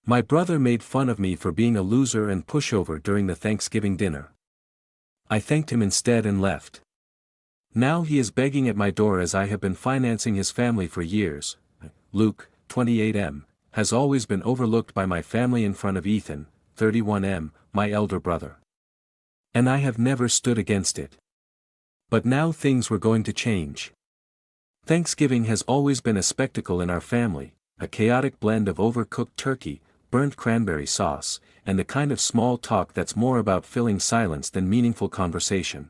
My brother made fun of me for being a loser and pushover during the Thanksgiving dinner. I thanked him instead and left. Now he is begging at my door as I have been financing his family for years. Luke, 28M, has always been overlooked by my family in front of Ethan, 31M, my elder brother. And I have never stood against it. But now things were going to change. Thanksgiving has always been a spectacle in our family, a chaotic blend of overcooked turkey, burnt cranberry sauce, and the kind of small talk that's more about filling silence than meaningful conversation.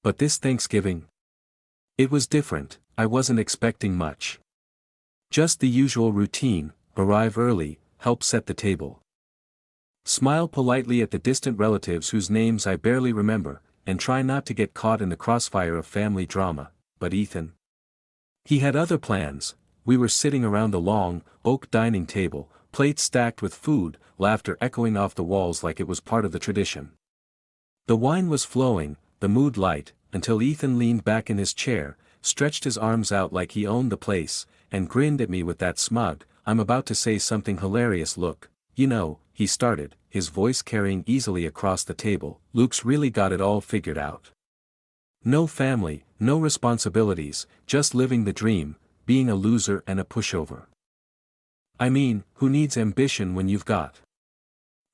But this Thanksgiving? It was different. I wasn't expecting much. Just the usual routine: arrive early, help set the table, smile politely at the distant relatives whose names I barely remember, and try not to get caught in the crossfire of family drama. But Ethan? He had other plans. We were sitting around the long, oak dining table, plates stacked with food, laughter echoing off the walls like it was part of the tradition. The wine was flowing, the mood light, until Ethan leaned back in his chair, stretched his arms out like he owned the place, and grinned at me with that smug, I'm about to say something hilarious look. You know, he started, his voice carrying easily across the table, Luke's really got it all figured out. No family, no responsibilities, just living the dream, being a loser and a pushover. I mean, who needs ambition when you've got?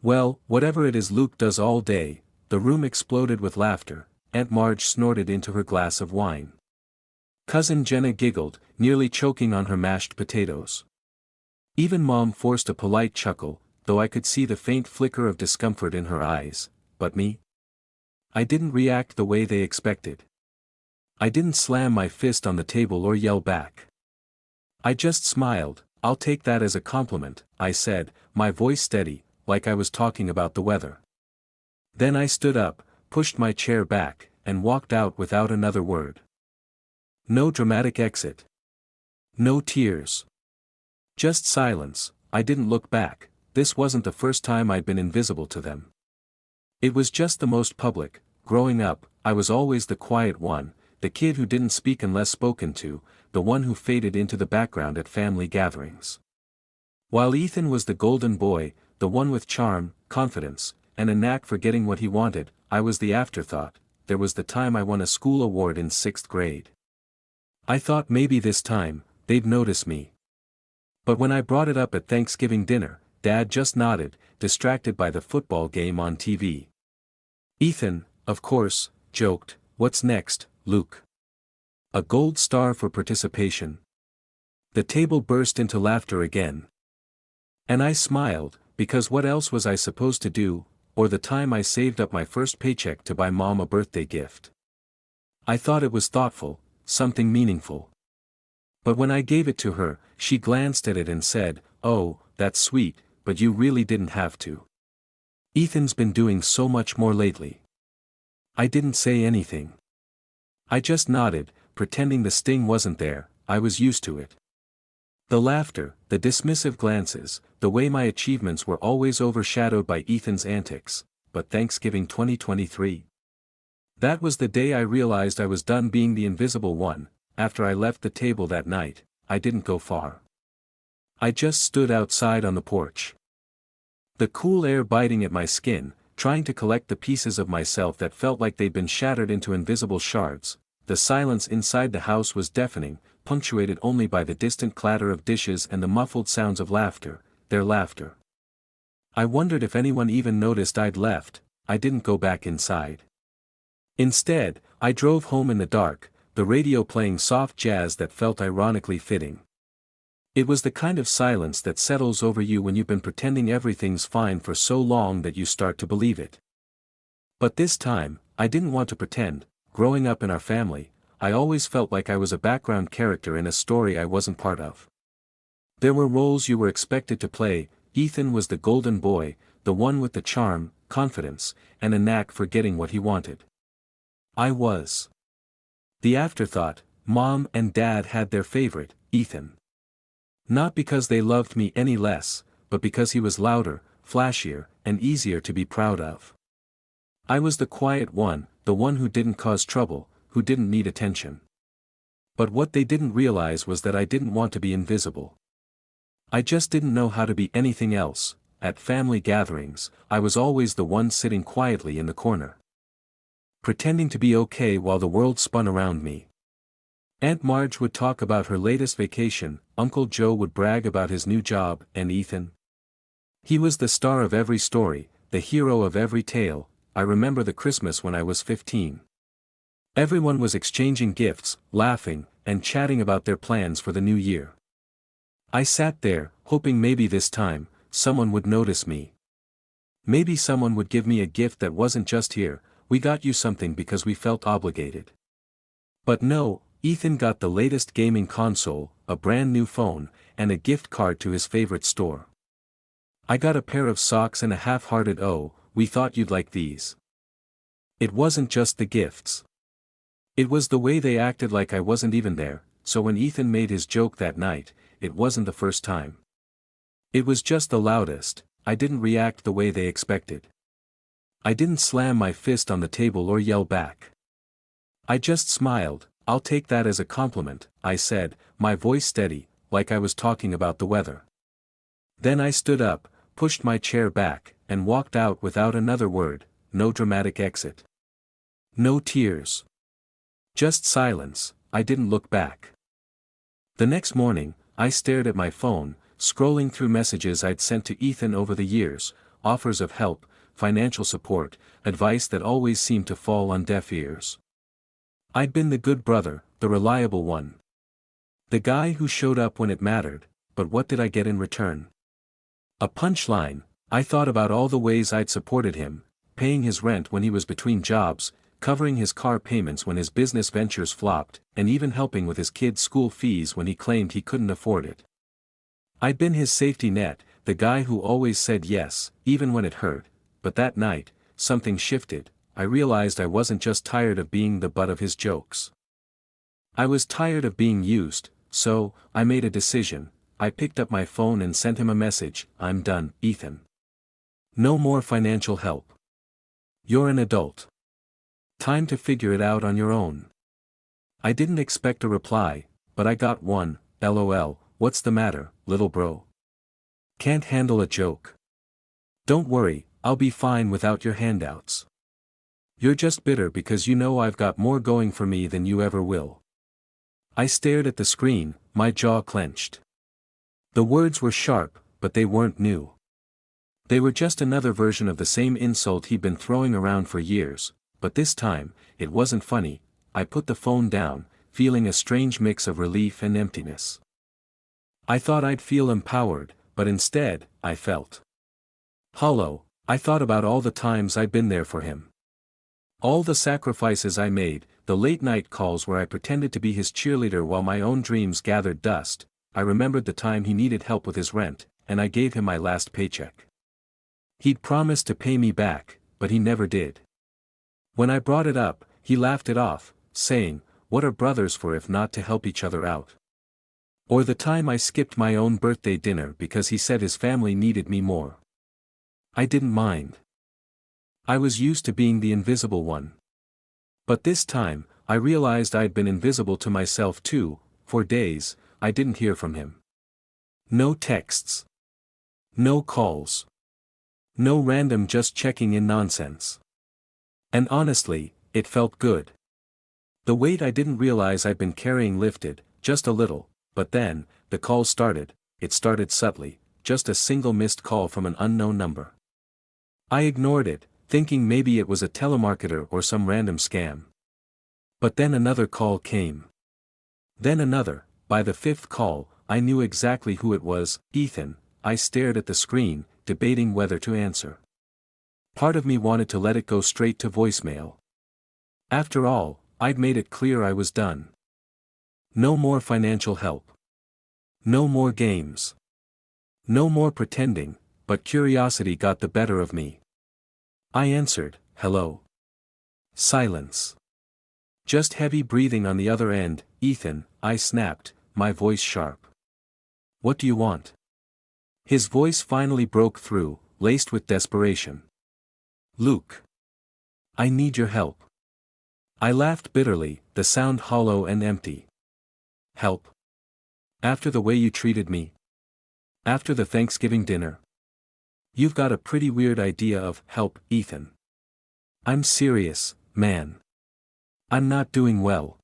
Well, whatever it is Luke does all day. The room exploded with laughter. Aunt Marge snorted into her glass of wine. Cousin Jenna giggled, nearly choking on her mashed potatoes. Even Mom forced a polite chuckle, though I could see the faint flicker of discomfort in her eyes. But me? I didn't react the way they expected. I didn't slam my fist on the table or yell back. I just smiled. I'll take that as a compliment, I said, my voice steady, like I was talking about the weather. Then I stood up, pushed my chair back, and walked out without another word. No dramatic exit. No tears. Just silence. I didn't look back. This wasn't the first time I'd been invisible to them. It was just the most public. Growing up, I was always the quiet one, the kid who didn't speak unless spoken to, the one who faded into the background at family gatherings. While Ethan was the golden boy, the one with charm, confidence, and a knack for getting what he wanted, I was the afterthought. There was the time I won a school award in 6th grade. I thought maybe this time, they'd notice me. But when I brought it up at Thanksgiving dinner, Dad just nodded, distracted by the football game on TV. Ethan, of course, joked, "What's next, Luke? A gold star for participation?" The table burst into laughter again. And I smiled, because what else was I supposed to do, or the time I saved up my first paycheck to buy Mom a birthday gift. I thought it was thoughtful, something meaningful. But when I gave it to her, she glanced at it and said, "Oh, that's sweet, but you really didn't have to. Ethan's been doing so much more lately." I didn't say anything. I just nodded, pretending the sting wasn't there. I was used to it. The laughter, the dismissive glances, the way my achievements were always overshadowed by Ethan's antics. But Thanksgiving 2023? That was the day I realized I was done being the invisible one. After I left the table that night, I didn't go far. I just stood outside on the porch. The cool air biting at my skin, trying to collect the pieces of myself that felt like they'd been shattered into invisible shards. The silence inside the house was deafening, punctuated only by the distant clatter of dishes and the muffled sounds of laughter, their laughter. I wondered if anyone even noticed I'd left. I didn't go back inside. Instead, I drove home in the dark, the radio playing soft jazz that felt ironically fitting. It was the kind of silence that settles over you when you've been pretending everything's fine for so long that you start to believe it. But this time, I didn't want to pretend. Growing up in our family, I always felt like I was a background character in a story I wasn't part of. There were roles you were expected to play. Ethan was the golden boy, the one with the charm, confidence, and a knack for getting what he wanted. I was the afterthought. Mom and Dad had their favorite, Ethan. Not because they loved me any less, but because he was louder, flashier, and easier to be proud of. I was the quiet one, the one who didn't cause trouble, who didn't need attention. But what they didn't realize was that I didn't want to be invisible. I just didn't know how to be anything else. At family gatherings, I was always the one sitting quietly in the corner, pretending to be okay while the world spun around me. Aunt Marge would talk about her latest vacation, Uncle Joe would brag about his new job, and Ethan? He was the star of every story, the hero of every tale. I remember the Christmas when I was 15. Everyone was exchanging gifts, laughing, and chatting about their plans for the new year. I sat there, hoping maybe this time, someone would notice me. Maybe someone would give me a gift that wasn't just here, we got you something because we felt obligated. But no, Ethan got the latest gaming console, a brand new phone, and a gift card to his favorite store. I got a pair of socks and a half-hearted "oh, we thought you'd like these." It wasn't just the gifts. It was the way they acted like I wasn't even there, so when Ethan made his joke that night, it wasn't the first time. It was just the loudest. I didn't react the way they expected. I didn't slam my fist on the table or yell back. I just smiled. "I'll take that as a compliment," I said, my voice steady, like I was talking about the weather. Then I stood up, pushed my chair back, and walked out without another word. No dramatic exit. No tears. Just silence. I didn't look back. The next morning, I stared at my phone, scrolling through messages I'd sent to Ethan over the years, offers of help, financial support, advice that always seemed to fall on deaf ears. I'd been the good brother, the reliable one. The guy who showed up when it mattered, but what did I get in return? A punchline. I thought about all the ways I'd supported him, paying his rent when he was between jobs, covering his car payments when his business ventures flopped, and even helping with his kids' school fees when he claimed he couldn't afford it. I'd been his safety net, the guy who always said yes, even when it hurt, but that night, something shifted. I realized I wasn't just tired of being the butt of his jokes. I was tired of being used, so, I made a decision. I picked up my phone and sent him a message. "I'm done, Ethan. No more financial help. You're an adult. Time to figure it out on your own." I didn't expect a reply, but I got one. "LOL, what's the matter, little bro? Can't handle a joke? Don't worry, I'll be fine without your handouts. You're just bitter because you know I've got more going for me than you ever will." I stared at the screen, my jaw clenched. The words were sharp, but they weren't new. They were just another version of the same insult he'd been throwing around for years, but this time, it wasn't funny. I put the phone down, feeling a strange mix of relief and emptiness. I thought I'd feel empowered, but instead, I felt hollow. I thought about all the times I'd been there for him. All the sacrifices I made, the late-night calls where I pretended to be his cheerleader while my own dreams gathered dust. I remembered the time he needed help with his rent, and I gave him my last paycheck. He'd promised to pay me back, but he never did. When I brought it up, he laughed it off, saying, "What are brothers for if not to help each other out?" Or the time I skipped my own birthday dinner because he said his family needed me more. I didn't mind. I was used to being the invisible one. But this time, I realized I'd been invisible to myself too. For days, I didn't hear from him. No texts. No calls. No random just checking in nonsense. And honestly, it felt good. The weight I didn't realize I'd been carrying lifted, just a little, but then, the call started. It started subtly, just a single missed call from an unknown number. I ignored it, thinking maybe it was a telemarketer or some random scam. But then another call came. Then another. By the fifth call, I knew exactly who it was. "Ethan." I stared at the screen, debating whether to answer. Part of me wanted to let it go straight to voicemail. After all, I'd made it clear I was done. No more financial help. No more games. No more pretending, but curiosity got the better of me. I answered, "Hello." Silence. Just heavy breathing on the other end. "Ethan," I snapped, my voice sharp. "What do you want?" His voice finally broke through, laced with desperation. "Luke. I need your help." I laughed bitterly, the sound hollow and empty. "Help? After the way you treated me?" After the Thanksgiving dinner. You've got a pretty weird idea of help, Ethan. I'm serious, man. I'm not doing well.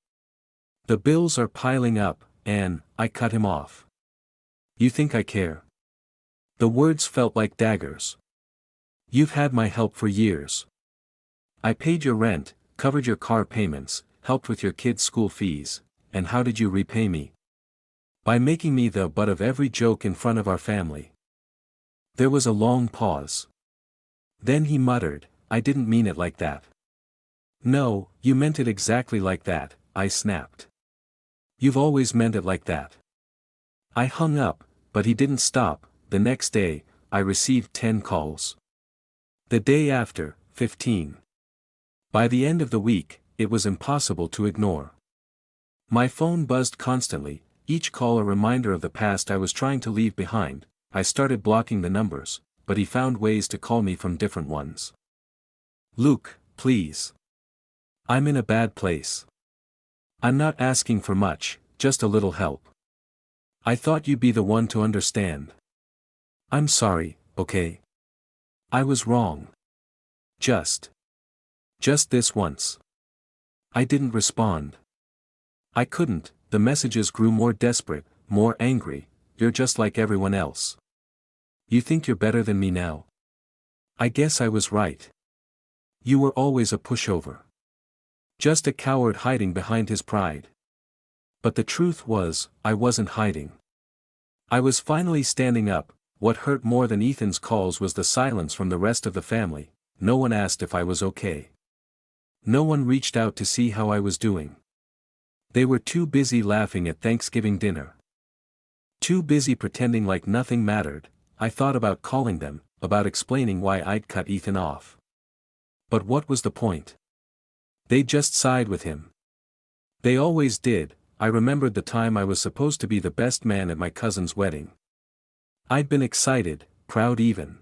The bills are piling up, and I cut him off. You think I care? The words felt like daggers. You've had my help for years. I paid your rent, covered your car payments, helped with your kids' school fees, and how did you repay me? By making me the butt of every joke in front of our family. There was a long pause. Then he muttered, I didn't mean it like that. No, you meant it exactly like that, I snapped. You've always meant it like that. I hung up, but he didn't stop. The next day, I received 10 calls. The day after, 15. By the end of the week, it was impossible to ignore. My phone buzzed constantly, each call a reminder of the past I was trying to leave behind. I started blocking the numbers, but he found ways to call me from different ones. Luke, please. I'm in a bad place. I'm not asking for much, just a little help. I thought you'd be the one to understand. I'm sorry, okay? I was wrong. Just this once. I didn't respond. I couldn't. The messages grew more desperate, more angry. You're just like everyone else. You think you're better than me now? I guess I was right. You were always a pushover. Just a coward hiding behind his pride. But the truth was, I wasn't hiding. I was finally standing up. What hurt more than Ethan's calls was the silence from the rest of the family. No one asked if I was okay. No one reached out to see how I was doing. They were too busy laughing at Thanksgiving dinner. Too busy pretending like nothing mattered. I thought about calling them, about explaining why I'd cut Ethan off. But what was the point? They just sighed with him. They always did. I remembered the time I was supposed to be the best man at my cousin's wedding. I'd been excited, proud even.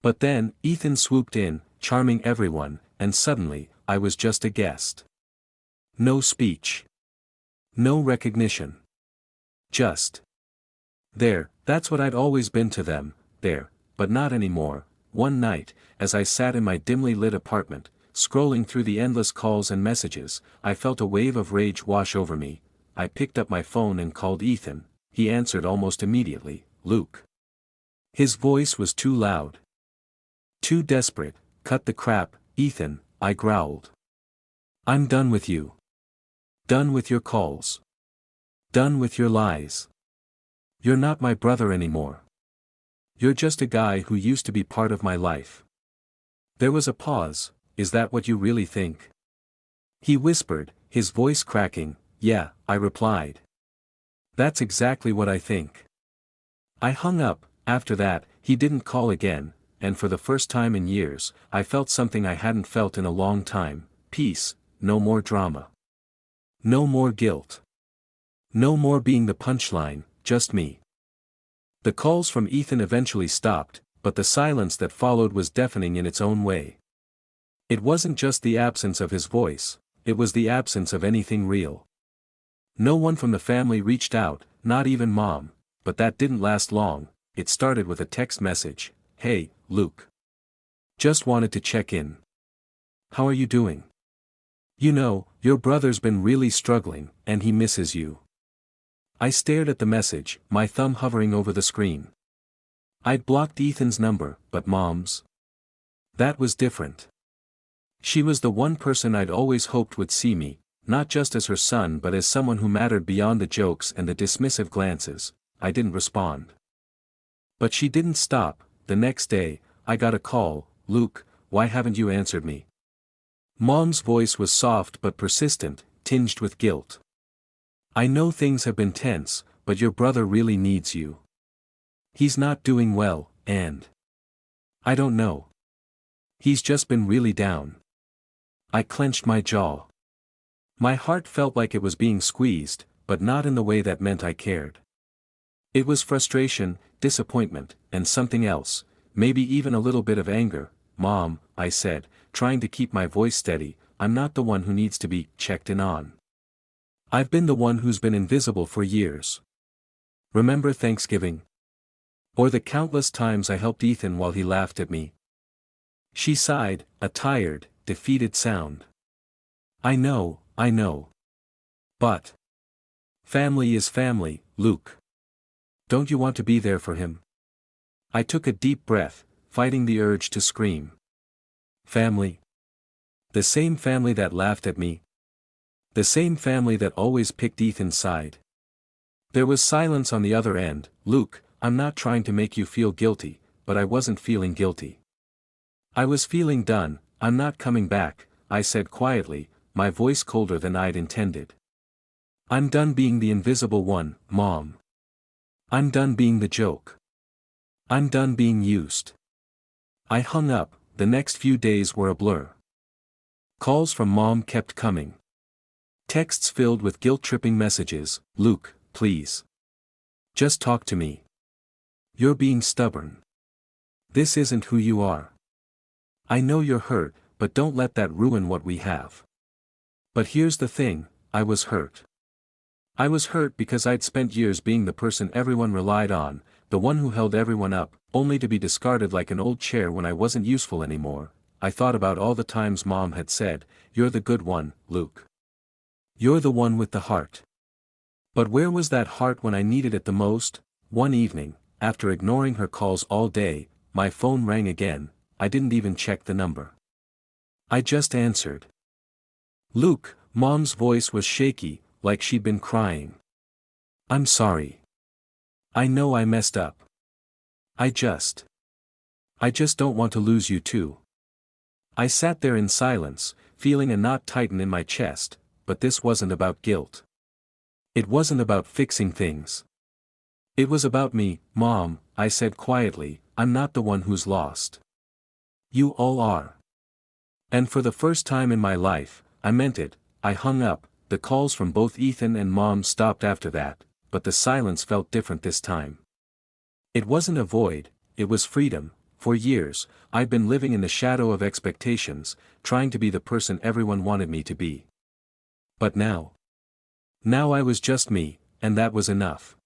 But then, Ethan swooped in, charming everyone, and suddenly, I was just a guest. No speech. No recognition. Just. There, that's what I'd always been to them, there, but not anymore. One night, as I sat in my dimly lit apartment, scrolling through the endless calls and messages, I felt a wave of rage wash over me. I picked up my phone and called Ethan. He answered almost immediately, Luke. His voice was too loud. Too desperate. Cut the crap, Ethan, I growled. I'm done with you. Done with your calls. Done with your lies. You're not my brother anymore. You're just a guy who used to be part of my life. There was a pause. Is that what you really think? He whispered, his voice cracking. Yeah, I replied. That's exactly what I think. I hung up. After that, he didn't call again, and for the first time in years, I felt something I hadn't felt in a long time. Peace. No more drama. No more guilt. No more being the punchline, just me. The calls from Ethan eventually stopped, but the silence that followed was deafening in its own way. It wasn't just the absence of his voice, it was the absence of anything real. No one from the family reached out, not even Mom, but that didn't last long. It started with a text message. Hey, Luke. Just wanted to check in. How are you doing? You know, your brother's been really struggling, and he misses you. I stared at the message, my thumb hovering over the screen. I'd blocked Ethan's number, but Mom's? That was different. She was the one person I'd always hoped would see me, not just as her son but as someone who mattered beyond the jokes and the dismissive glances. I didn't respond. But she didn't stop. The next day, I got a call. Luke, why haven't you answered me? Mom's voice was soft but persistent, tinged with guilt. I know things have been tense, but your brother really needs you. He's not doing well, and I don't know. He's just been really down. I clenched my jaw. My heart felt like it was being squeezed, but not in the way that meant I cared. It was frustration, disappointment, and something else, maybe even a little bit of anger. Mom, I said, trying to keep my voice steady, I'm not the one who needs to be checked in on. I've been the one who's been invisible for years. Remember Thanksgiving? Or the countless times I helped Ethan while he laughed at me. She sighed, a tired, defeated sound. I know. But family is family, Luke. Don't you want to be there for him? I took a deep breath, fighting the urge to scream. Family? The same family that laughed at me? The same family that always picked Ethan's side? There was silence on the other end. Luke, I'm not trying to make you feel guilty, but I wasn't feeling guilty. I was feeling done. I'm not coming back, I said quietly, my voice colder than I'd intended. I'm done being the invisible one, Mom. I'm done being the joke. I'm done being used. I hung up. The next few days were a blur. Calls from Mom kept coming. Texts filled with guilt-tripping messages. Luke, please. Just talk to me. You're being stubborn. This isn't who you are. I know you're hurt, but don't let that ruin what we have. But here's the thing, I was hurt. I was hurt because I'd spent years being the person everyone relied on, the one who held everyone up, only to be discarded like an old chair when I wasn't useful anymore. I thought about all the times Mom had said, "You're the good one, Luke. You're the one with the heart." But where was that heart when I needed it the most? One evening, after ignoring her calls all day, my phone rang again. I didn't even check the number. I just answered. Luke, Mom's voice was shaky, like she'd been crying. I'm sorry. I know I messed up. I just don't want to lose you too. I sat there in silence, feeling a knot tighten in my chest, but this wasn't about guilt. It wasn't about fixing things. It was about me. Mom, I said quietly, I'm not the one who's lost. You all are. And for the first time in my life, I meant it. I hung up. The calls from both Ethan and Mom stopped after that, but the silence felt different this time. It wasn't a void, it was freedom. For years, I'd been living in the shadow of expectations, trying to be the person everyone wanted me to be. But now I was just me, and that was enough.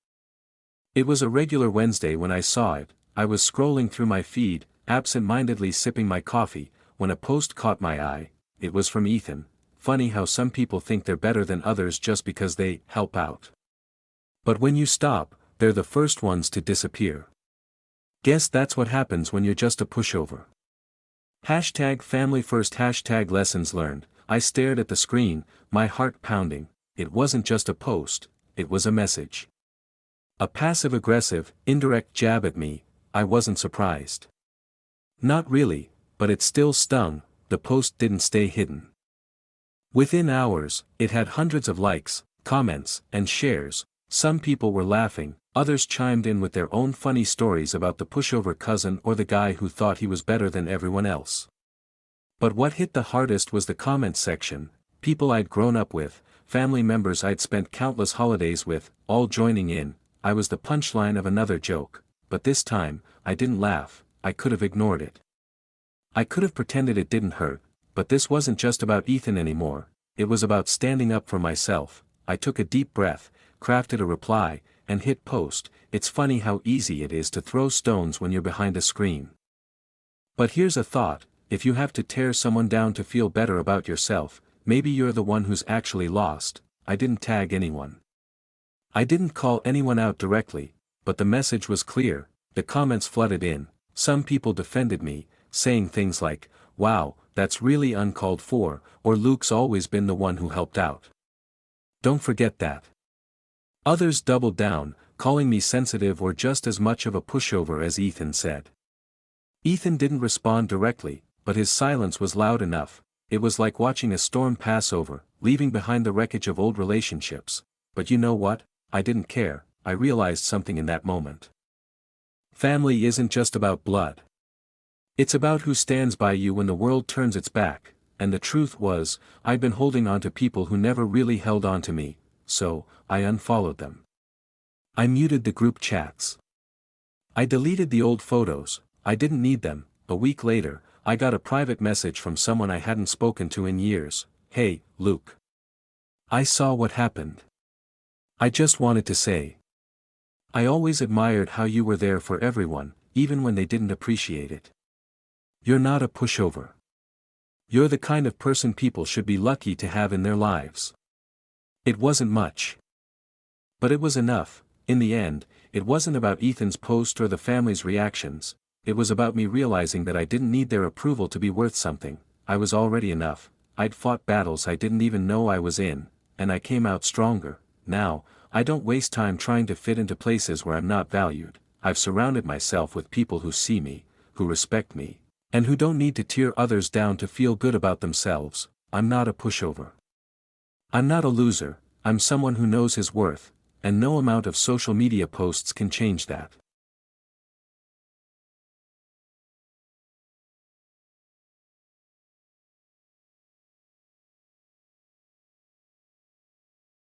It was a regular Wednesday when I saw it. I was scrolling through my feed, absent-mindedly sipping my coffee, when a post caught my eye. It was from Ethan. Funny how some people think they're better than others just because they help out. But when you stop, they're the first ones to disappear. Guess that's what happens when you're just a pushover. #FamilyFirst #lessons learned. I stared at the screen, my heart pounding. It wasn't just a post, it was a message. A passive-aggressive, indirect jab at me. I wasn't surprised. Not really, but it still stung. The post didn't stay hidden. Within hours, it had hundreds of likes, comments, and shares. Some people were laughing, others chimed in with their own funny stories about the pushover cousin or the guy who thought he was better than everyone else. But what hit the hardest was the comments section. People I'd grown up with, family members I'd spent countless holidays with, all joining in. I was the punchline of another joke, but this time, I didn't laugh. I could have ignored it. I could have pretended it didn't hurt, but this wasn't just about Ethan anymore. It was about standing up for myself. I took a deep breath, crafted a reply, and hit post. It's funny how easy it is to throw stones when you're behind a screen. But here's a thought, if you have to tear someone down to feel better about yourself, maybe you're the one who's actually lost. I didn't tag anyone. I didn't call anyone out directly, but the message was clear. The comments flooded in. Some people defended me, saying things like, "Wow, that's really uncalled for," or "Luke's always been the one who helped out. Don't forget that." Others doubled down, calling me sensitive or just as much of a pushover as Ethan said. Ethan didn't respond directly, but his silence was loud enough. It was like watching a storm pass over, leaving behind the wreckage of old relationships. But you know what? I didn't care. I realized something in that moment. Family isn't just about blood. It's about who stands by you when the world turns its back, and the truth was, I'd been holding on to people who never really held on to me, so I unfollowed them. I muted the group chats. I deleted the old photos. I didn't need them. A week later, I got a private message from someone I hadn't spoken to in years. "Hey, Luke. I saw what happened. I just wanted to say I always admired how you were there for everyone, even when they didn't appreciate it. You're not a pushover. You're the kind of person people should be lucky to have in their lives. It wasn't much. But it was enough. In the end, it wasn't about Ethan's post or the family's reactions, it was about me realizing that I didn't need their approval to be worth something. I was already enough. I'd fought battles I didn't even know I was in, and I came out stronger. Now, I don't waste time trying to fit into places where I'm not valued. I've surrounded myself with people who see me, who respect me, and who don't need to tear others down to feel good about themselves. I'm not a pushover. I'm not a loser, I'm someone who knows his worth, and no amount of social media posts can change that.